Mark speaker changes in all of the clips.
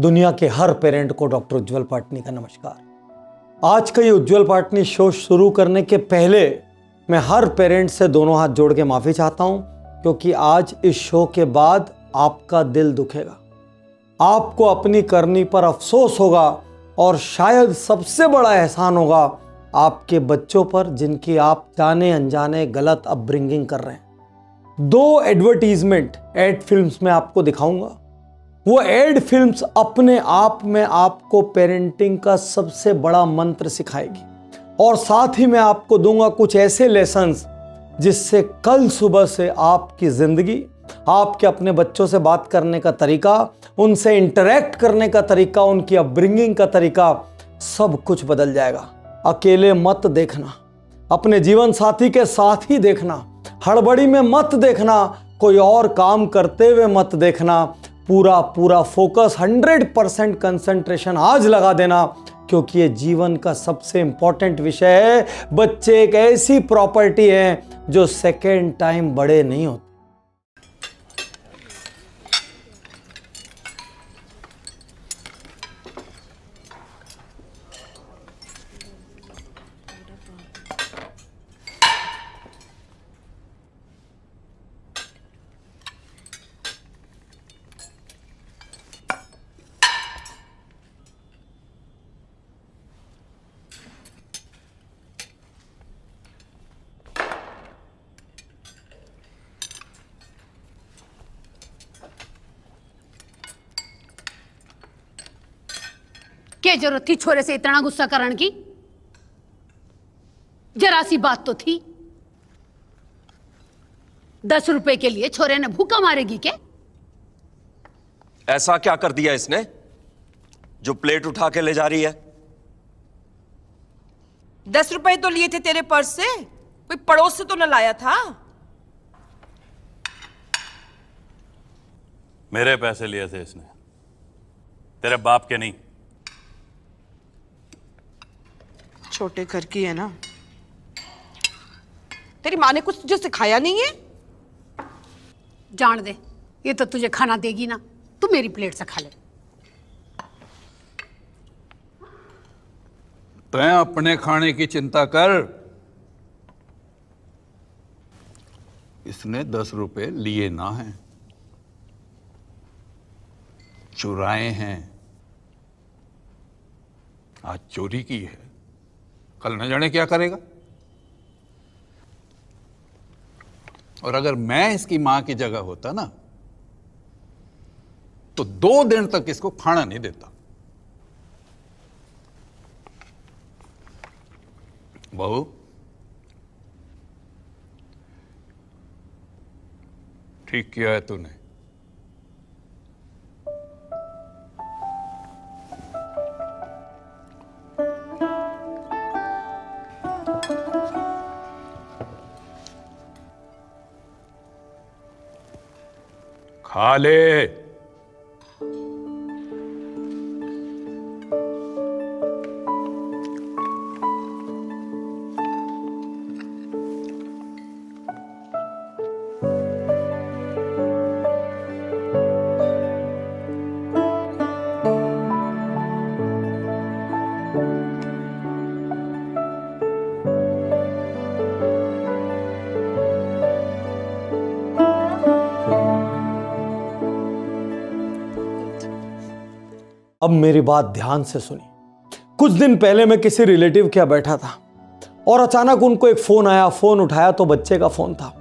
Speaker 1: दुनिया के हर पेरेंट को डॉक्टर उज्जवल पाटनी का नमस्कार। आज का ये उज्जवल पाटनी शो शुरू करने के पहले मैं हर पेरेंट से दोनों हाथ जोड़ के माफ़ी चाहता हूं, क्योंकि आज इस शो के बाद आपका दिल दुखेगा, आपको अपनी करनी पर अफसोस होगा और शायद सबसे बड़ा एहसान होगा आपके बच्चों पर, जिनकी आप जाने अनजाने गलत अपब्रिंगिंग कर रहे हैं। 2 एडवर्टीजमेंट एड फिल्म्स में आपको दिखाऊंगा। वो एड फिल्म्स अपने आप में आपको पेरेंटिंग का सबसे बड़ा मंत्र सिखाएगी और साथ ही मैं आपको दूंगा कुछ ऐसे लेसन्स जिससे कल सुबह से आपकी जिंदगी, आपके अपने बच्चों से बात करने का तरीका, उनसे इंटरेक्ट करने का तरीका, उनकी अपब्रिंगिंग का तरीका, सब कुछ बदल जाएगा। अकेले मत देखना, अपने जीवन साथी के साथ ही देखना, हड़बड़ी में मत देखना, कोई और काम करते हुए मत देखना। पूरा फोकस 100% कंसंट्रेशन आज लगा देना, क्योंकि ये जीवन का सबसे इंपॉर्टेंट विषय है। बच्चे एक ऐसी प्रॉपर्टी है जो सेकेंड टाइम बड़े नहीं होते।
Speaker 2: क्या जरूरत थी छोरे से इतना गुस्सा करने की? जरा सी बात तो थी। 10 रुपए के लिए छोरे ने भूखा मारेगी क्या?
Speaker 3: ऐसा क्या कर दिया इसने जो प्लेट उठा के ले जा रही है?
Speaker 4: 10 रुपए तो लिए थे तेरे पर्स से, कोई पड़ोस से तो न लाया था।
Speaker 5: मेरे पैसे लिए थे इसने, तेरे बाप के नहीं।
Speaker 4: छोटे घर की है ना, तेरी माँ ने कुछ तुझे सिखाया नहीं है?
Speaker 2: जान दे, ये तो तुझे खाना देगी ना, तू मेरी प्लेट से खा ले।
Speaker 6: तैं अपने खाने की चिंता कर। इसने 10 रुपए लिए ना हैं, चुराए हैं। आज चोरी की है, कल न जाने क्या करेगा। और अगर मैं इसकी मां की जगह होता ना, तो 2 दिन तक इसको खाना नहीं देता। बहू, ठीक किया है तूने। खा ले।
Speaker 1: अब मेरी बात ध्यान से सुनी। कुछ दिन पहले मैं किसी रिलेटिव के यहाँ बैठा था और अचानक उनको एक फ़ोन आया। फ़ोन उठाया तो बच्चे का फ़ोन था।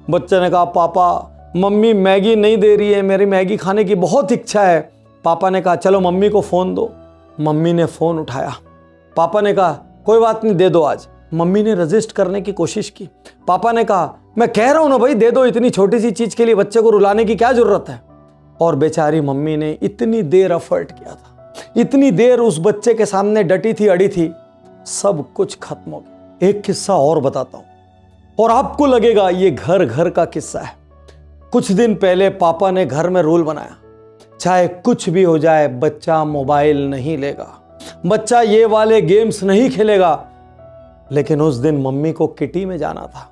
Speaker 1: बच्चे ने कहा, पापा मम्मी मैगी नहीं दे रही है, मेरी मैगी खाने की बहुत इच्छा है। पापा ने कहा, चलो मम्मी को फ़ोन दो। मम्मी ने फ़ोन उठाया। पापा ने कहा, कोई बात नहीं, दे दो आज। मम्मी ने रजिस्ट करने की कोशिश की। पापा ने कहा, मैं कह रहा हूँ ना भाई, दे दो, इतनी छोटी सी चीज़ के लिए बच्चे को रुलाने की क्या ज़रूरत है। और बेचारी मम्मी ने इतनी देर एफर्ट किया था, इतनी देर उस बच्चे के सामने डटी थी, अड़ी थी, सब कुछ खत्म हो गया। एक किस्सा और बताता हूं और आपको लगेगा ये घर घर का किस्सा है। कुछ दिन पहले पापा ने घर में रूल बनाया, चाहे कुछ भी हो जाए बच्चा मोबाइल नहीं लेगा, बच्चा ये वाले गेम्स नहीं खेलेगा। लेकिन उस दिन मम्मी को किटी में जाना था।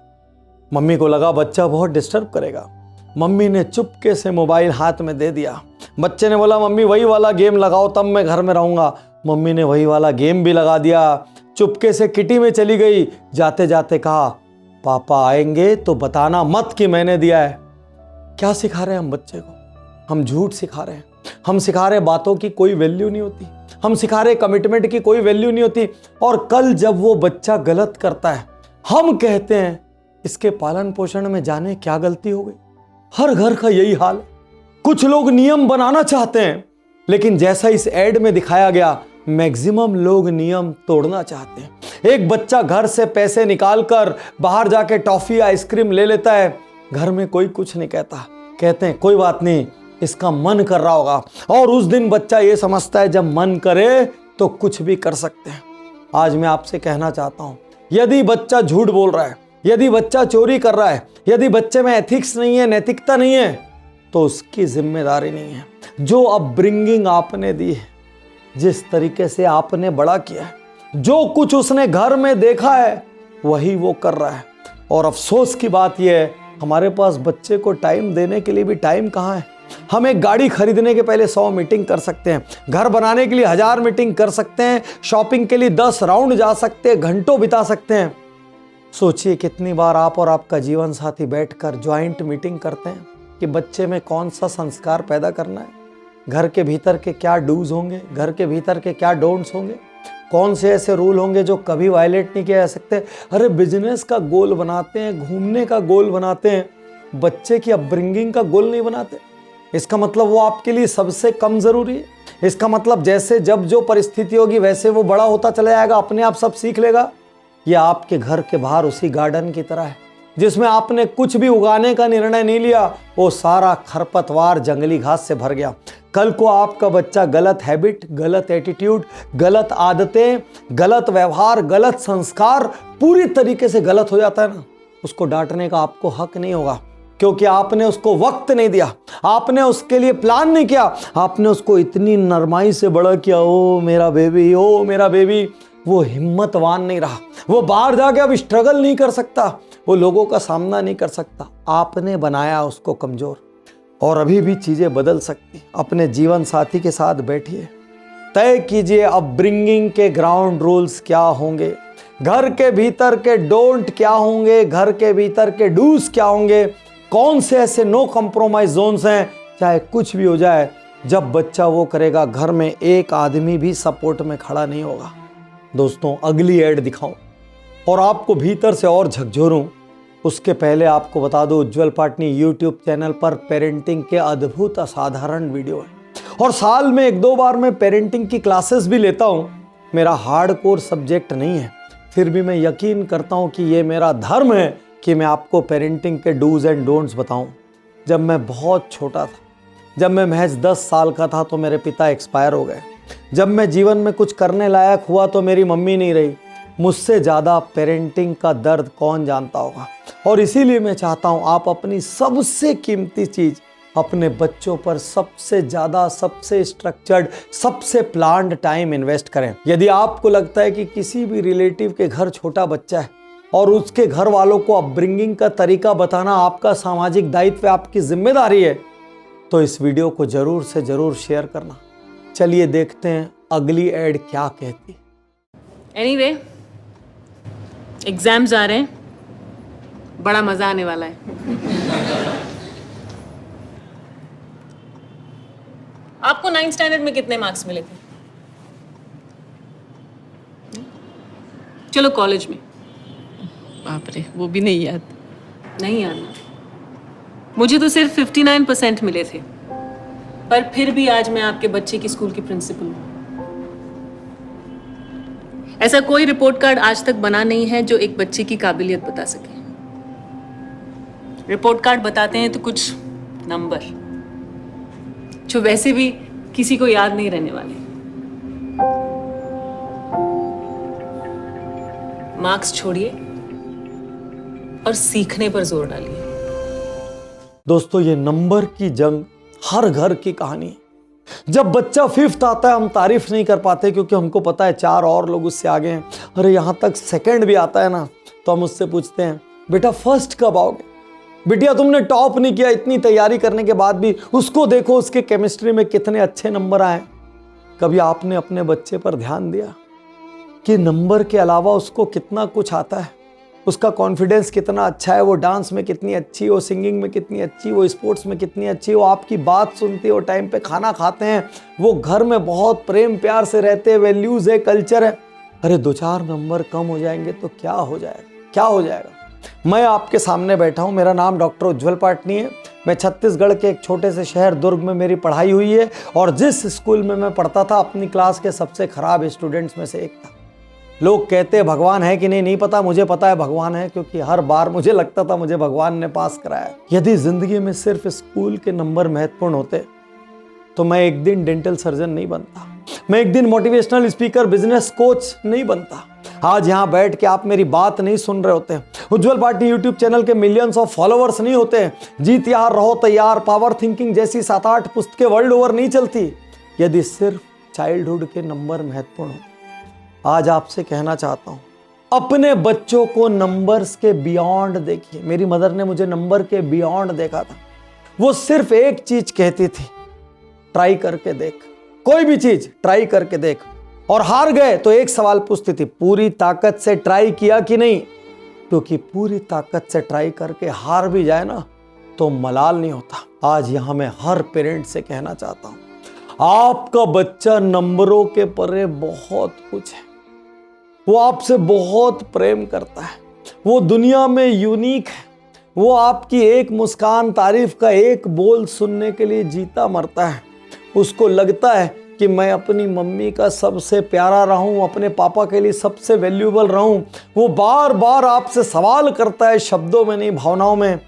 Speaker 1: मम्मी को लगा बच्चा बहुत डिस्टर्ब करेगा। मम्मी ने चुपके से मोबाइल हाथ में दे दिया। बच्चे ने बोला मम्मी वही वाला गेम लगाओ तब मैं घर में रहूँगा। मम्मी ने वही वाला गेम भी लगा दिया। चुपके से किटी में चली गई। जाते जाते कहा पापा आएंगे तो बताना मत कि मैंने दिया है। क्या सिखा रहे हैं हम बच्चे को? हम झूठ सिखा रहे हैं। हम सिखा रहे बातों की कोई वैल्यू नहीं होती। हम सिखा रहे कमिटमेंट की कोई वैल्यू नहीं होती। और कल जब वो बच्चा गलत करता है हम कहते हैं इसके पालन पोषण में जाने क्या गलती हो गई। हर घर का यही हाल है। कुछ लोग नियम बनाना चाहते हैं लेकिन जैसा इस एड में दिखाया गया मैक्सिमम लोग नियम तोड़ना चाहते हैं। एक बच्चा घर से पैसे निकालकर बाहर जाके टॉफी आइसक्रीम ले लेता है। घर में कोई कुछ नहीं कहता। कहते हैं कोई बात नहीं इसका मन कर रहा होगा। और उस दिन बच्चा ये समझता है जब मन करे तो कुछ भी कर सकते हैं। आज मैं आपसे कहना चाहता हूं यदि बच्चा झूठ बोल रहा है, यदि बच्चा चोरी कर रहा है, यदि बच्चे में एथिक्स नहीं है, नैतिकता नहीं है तो उसकी जिम्मेदारी नहीं है। जो अपब्रिंगिंग आपने दी है, जिस तरीके से आपने बड़ा किया है, जो कुछ उसने घर में देखा है वही वो कर रहा है। और अफसोस की बात यह है हमारे पास बच्चे को टाइम देने के लिए भी टाइम कहाँ है। हम एक गाड़ी खरीदने के पहले 100 मीटिंग कर सकते हैं, घर बनाने के लिए 1000 मीटिंग कर सकते हैं, शॉपिंग के लिए 10 राउंड जा सकते हैं, घंटों बिता सकते हैं। सोचिए कितनी बार आप और आपका जीवन साथी बैठकर ज्वाइंट मीटिंग करते हैं कि बच्चे में कौन सा संस्कार पैदा करना है, घर के भीतर के क्या डूज होंगे, घर के भीतर के क्या डोंट्स होंगे, कौन से ऐसे रूल होंगे जो कभी वायलेट नहीं किए जा सकते। अरे बिजनेस का गोल बनाते हैं, घूमने का गोल बनाते हैं, बच्चे की अपब्रिंगिंग का गोल नहीं बनाते। इसका मतलब वो आपके लिए सबसे कम जरूरी है। इसका मतलब जैसे जब जो परिस्थिति होगी वैसे वो बड़ा होता चला जाएगा, अपने आप सब सीख लेगा। यह आपके घर के बाहर उसी गार्डन की तरह है जिसमें आपने कुछ भी उगाने का निर्णय नहीं लिया, वो सारा खरपतवार जंगली घास से भर गया। कल को आपका बच्चा गलत हैबिट, गलत एटीट्यूड, गलत आदतें, गलत व्यवहार, गलत संस्कार पूरी तरीके से गलत हो जाता है ना, उसको डांटने का आपको हक नहीं होगा क्योंकि आपने उसको वक्त नहीं दिया, आपने उसके लिए प्लान नहीं किया, आपने उसको इतनी नरमाई से बड़ा किया। ओ मेरा बेबी, ओ मेरा बेबी। वो हिम्मतवान नहीं रहा, वो बाहर जाके अब स्ट्रगल नहीं कर सकता, वो लोगों का सामना नहीं कर सकता। आपने बनाया उसको कमजोर। और अभी भी चीजें बदल सकती। अपने जीवन साथी के साथ बैठिए, तय कीजिए अपब्रिंगिंग के ग्राउंड रूल्स क्या होंगे, घर के भीतर के डोंट क्या होंगे, घर के भीतर के डूज क्या होंगे, कौन से ऐसे नो कॉम्प्रोमाइज जोन्स हैं। चाहे कुछ भी हो जाए, जब बच्चा वो करेगा घर में एक आदमी भी सपोर्ट में खड़ा नहीं होगा। दोस्तों अगली ऐड दिखाऊं और आपको भीतर से और झकझोरूं उसके पहले आपको बता दो उज्जवल पाटनी यूट्यूब चैनल पर पेरेंटिंग के अद्भुत असाधारण वीडियो है और साल में 1-2 बार मैं पेरेंटिंग की क्लासेस भी लेता हूं। मेरा हार्डकोर सब्जेक्ट नहीं है, फिर भी मैं यकीन करता हूं कि ये मेरा धर्म है कि मैं आपको पेरेंटिंग के डूज एंड डोंट्स बताऊं। जब मैं बहुत छोटा था, जब मैं महज 10 साल का था तो मेरे पिता एक्सपायर हो गए। जब मैं जीवन में कुछ करने लायक हुआ तो मेरी मम्मी नहीं रही। मुझसे ज़्यादा पेरेंटिंग का दर्द कौन जानता होगा। और इसीलिए मैं चाहता हूँ आप अपनी सबसे कीमती चीज़ अपने बच्चों पर सबसे ज़्यादा, सबसे स्ट्रक्चर्ड, सबसे प्लान्ड टाइम इन्वेस्ट करें। यदि आपको लगता है कि किसी भी रिलेटिव के घर छोटा बच्चा है और उसके घर वालों को अपब्रिंगिंग का तरीका बताना आपका सामाजिक दायित्व, आपकी जिम्मेदारी है, तो इस वीडियो को ज़रूर से ज़रूर शेयर करना। चलिए देखते हैं अगली एड क्या कहती।
Speaker 7: एनीवे, एग्जाम्स आ रहे हैं, बड़ा मजा आने वाला है। आपको 9th स्टैंडर्ड में कितने मार्क्स मिले थे? चलो कॉलेज में। बाप रे, वो भी नहीं याद। नहीं याद ना? मुझे तो सिर्फ 59% मिले थे, पर फिर भी आज मैं आपके बच्चे की स्कूल की प्रिंसिपल हूं। ऐसा कोई रिपोर्ट कार्ड आज तक बना नहीं है जो एक बच्चे की काबिलियत बता सके। रिपोर्ट कार्ड बताते हैं तो कुछ नंबर जो वैसे भी किसी को याद नहीं रहने वाले। मार्क्स छोड़िए और सीखने पर जोर डालिए।
Speaker 1: दोस्तों ये नंबर की जंग हर घर की कहानी है। जब बच्चा 5th आता है हम तारीफ नहीं कर पाते क्योंकि हमको पता है 4 और लोग उससे आगे हैं। अरे यहाँ तक 2nd भी आता है ना तो हम उससे पूछते हैं बेटा 1st कब आओगे। बिटिया तुमने टॉप नहीं किया, इतनी तैयारी करने के बाद भी उसको देखो, उसके केमिस्ट्री में कितने अच्छे नंबर आए। कभी आपने अपने बच्चे पर ध्यान दिया कि नंबर के अलावा उसको कितना कुछ आता है, उसका कॉन्फिडेंस कितना अच्छा है, वो डांस में कितनी अच्छी, वो सिंगिंग में कितनी अच्छी, वो स्पोर्ट्स में कितनी अच्छी, वो आपकी बात सुनती है, वो टाइम पे खाना खाते हैं, वो घर में बहुत प्रेम प्यार से रहते हैं, वैल्यूज़ है, कल्चर है। अरे 2-4 नंबर कम हो जाएंगे तो क्या हो जाएगा, क्या हो जाएगा। मैं आपके सामने बैठा हूँ, मेरा नाम डॉक्टर उज्ज्वल पाटनी है। मैं छत्तीसगढ़ के एक छोटे से शहर दुर्ग में मेरी पढ़ाई हुई है और जिस स्कूल में मैं पढ़ता था अपनी क्लास के सबसे खराब स्टूडेंट्स में से एक था। लोग कहते हैं भगवान है कि नहीं पता, मुझे पता है भगवान है, क्योंकि हर बार मुझे लगता था मुझे भगवान ने पास कराया। यदि जिंदगी में सिर्फ स्कूल के नंबर महत्वपूर्ण होते तो मैं एक दिन डेंटल सर्जन नहीं बनता, मैं एक दिन मोटिवेशनल स्पीकर, बिजनेस कोच नहीं बनता। आज यहाँ बैठ के आप मेरी बात नहीं सुन रहे होते, उज्ज्वल पाटनी यूट्यूब चैनल के मिलियंस ऑफ फॉलोअर्स नहीं होते, जीत यार रहो तैयार, पावर थिंकिंग जैसी 7-8 पुस्तकें वर्ल्ड ओवर नहीं चलती, यदि सिर्फ चाइल्डहुड के नंबर महत्वपूर्ण होते। आज आपसे कहना चाहता हूँ, अपने बच्चों को नंबर्स के बियॉन्ड देखिए। मेरी मदर ने मुझे नंबर के बियॉन्ड देखा था। वो सिर्फ एक चीज कहती थी, ट्राई करके देख, कोई भी चीज ट्राई करके देख। और हार गए तो एक सवाल पूछती थी, पूरी ताकत से ट्राई किया कि नहीं, क्योंकि पूरी ताकत से ट्राई करके हार भी जाए ना तो मलाल नहीं होता। आज यहां मैं हर पेरेंट से कहना चाहता हूं, आपका बच्चा नंबरों के परे बहुत कुछ है, वो आपसे बहुत प्रेम करता है, वो दुनिया में यूनिक है, वो आपकी एक मुस्कान, तारीफ का एक बोल सुनने के लिए जीता मरता है। उसको लगता है कि मैं अपनी मम्मी का सबसे प्यारा रहूं, अपने पापा के लिए सबसे वैल्यूएबल रहूं। वो बार बार आपसे सवाल करता है, शब्दों में नहीं भावनाओं में,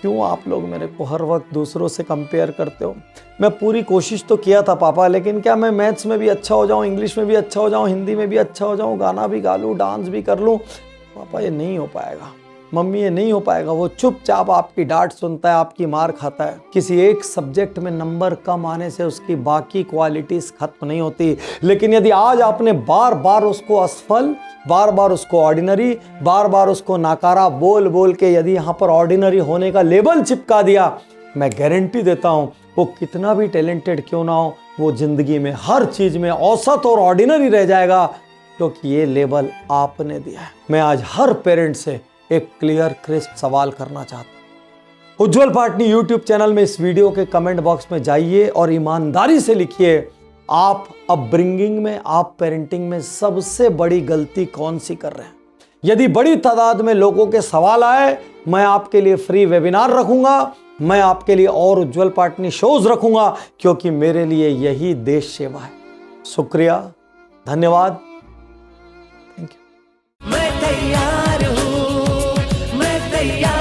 Speaker 1: क्यों आप लोग मेरे को हर वक्त दूसरों से कंपेयर करते हो। मैं पूरी कोशिश तो किया था पापा, लेकिन क्या मैं मैथ्स में भी अच्छा हो जाऊं, इंग्लिश में भी अच्छा हो जाऊं, हिंदी में भी अच्छा हो जाऊं, गाना भी गा लूं, डांस भी कर लूं। पापा ये नहीं हो पाएगा, मम्मी ये नहीं हो पाएगा। वो चुपचाप आपकी डांट सुनता है, आपकी मार खाता है। किसी एक सब्जेक्ट में नंबर कम आने से उसकी बाकी क्वालिटीज खत्म नहीं होती। लेकिन यदि आज आपने बार बार उसको असफल, बार बार उसको ऑर्डिनरी, बार बार उसको नाकारा बोल बोल के यदि यहाँ पर ऑर्डिनरी होने का लेबल चिपका दिया, मैं गारंटी देता हूँ वो कितना भी टैलेंटेड क्यों ना हो, वो जिंदगी में हर चीज में औसत और ऑर्डिनरी रह जाएगा, क्योंकि ये लेबल आपने दिया है। मैं आज हर पेरेंट से एक क्लियर क्रिस्प सवाल करना चाहता हूं। उज्ज्वल पाटनी यूट्यूब चैनल में इस वीडियो के कमेंट बॉक्स में जाइए और ईमानदारी से लिखिए, आप अपब्रिंगिंग में, आप पेरेंटिंग में सबसे बड़ी गलती कौन सी कर रहे हैं। यदि बड़ी तादाद में लोगों के सवाल आए, मैं आपके लिए फ्री वेबिनार रखूंगा, मैं आपके लिए और उज्ज्वल पाटनी शोज रखूंगा, क्योंकि मेरे लिए यही देश सेवा है। शुक्रिया, धन्यवाद, थैंक यू।
Speaker 8: मैं तैयार हूं, मैं तैयार